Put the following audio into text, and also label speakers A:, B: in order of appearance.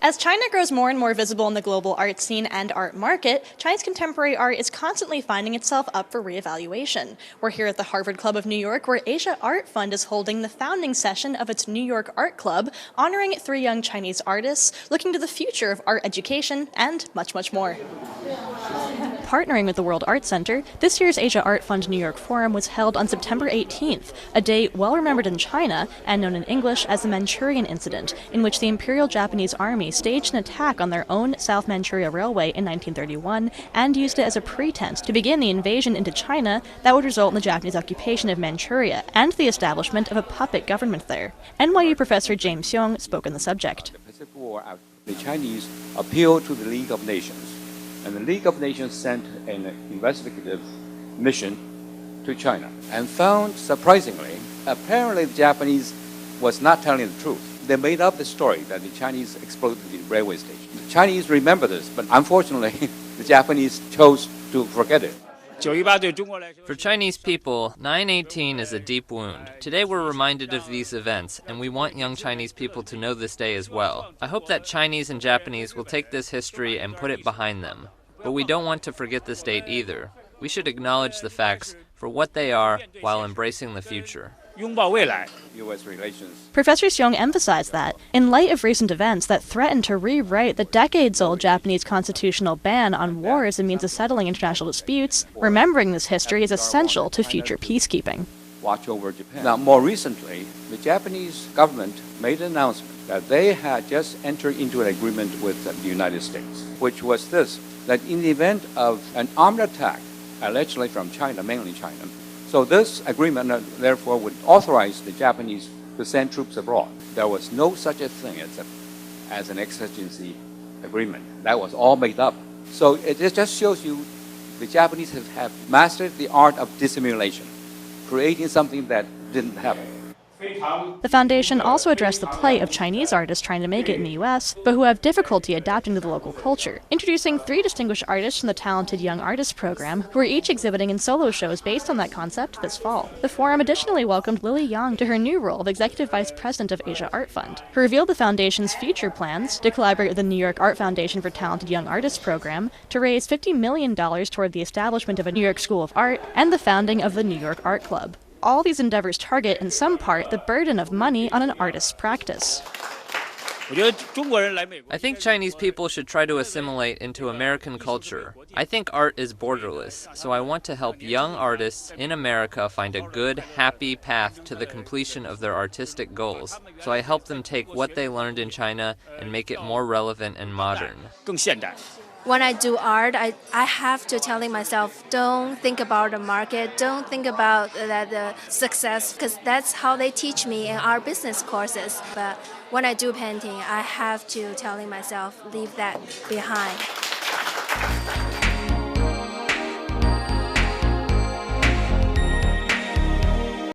A: As China grows more and more visible in the global art scene and art market, Chinese contemporary art is constantly finding itself up for reevaluation. We're here at the Harvard Club of New York, where Asia Art Fund is holding the founding session of its New York Art Club, honoring 3 young Chinese artists, looking to the future of art education, and much, much more. Partnering with the World Art Center, this year's Asia Art Fund New York Forum was held on September 18th, a day well remembered in China and known in English as the Manchurian Incident, in which the Imperial Japanese Army staged an attack on their own South Manchuria Railway in 1931 and used it as a pretense to begin the invasion into China that would result in the Japanese occupation of Manchuria and the establishment of a puppet government there. NYU professor James Seong spoke on the subject.
B: The Chinese appealed to the League of Nations. And the League of Nations sent an investigative mission to China and found, surprisingly, apparently the Japanese was not telling the truth. They made up the story that the Chinese exploded the railway station. The Chinese remember this, but unfortunately, the Japanese chose to forget it.
C: For Chinese people, 9/18 is a deep wound. Today we're reminded of these events, and we want young Chinese people to know this day as well. I hope that Chinese and Japanese will take this history and put it behind them. But we don't want to forget this date either. We should acknowledge the facts for what they are while embracing the future.
B: U.S. relations.
A: Professor Seong emphasized that, in light of recent events that threaten to rewrite the decades-old Japanese constitutional ban on war as a means of settling international disputes, remembering this history is essential to future peacekeeping.
B: Watch over Japan. Now, more recently, the Japanese government made an announcement that they had just entered into an agreement with the United States, which was this, that in the event of an armed attack, allegedly from China, mainly China, so this agreement, therefore, would authorize the Japanese to send troops abroad. There was no such a thing as an exigency agreement. That was all made up. So it just shows you the Japanese have mastered the art of dissimulation, creating something that didn't happen.
A: The foundation also addressed the plight of Chinese artists trying to make it in the U.S., but who have difficulty adapting to the local culture, introducing 3 distinguished artists from the Talented Young Artists program, who are each exhibiting in solo shows based on that concept this fall. The forum additionally welcomed Lily Yang to her new role of Executive Vice President of Asia Art Fund, who revealed the foundation's future plans to collaborate with the New York Art Foundation for Talented Young Artists program to raise $50 million toward the establishment of a New York School of Art and the founding of the New York Art Club. All these endeavors target, in some part, the burden of money on an artist's practice.
C: I think Chinese people should try to assimilate into American culture. I think art is borderless, so I want to help young artists in America find a good, happy path to the completion of their artistic goals. So I help them take what they learned in China and make it more relevant and modern.
D: When I do art, I have to telling myself, don't think about the market, don't think about the success, because that's how they teach me in our business courses. But when I do painting, I have to telling myself, leave that behind.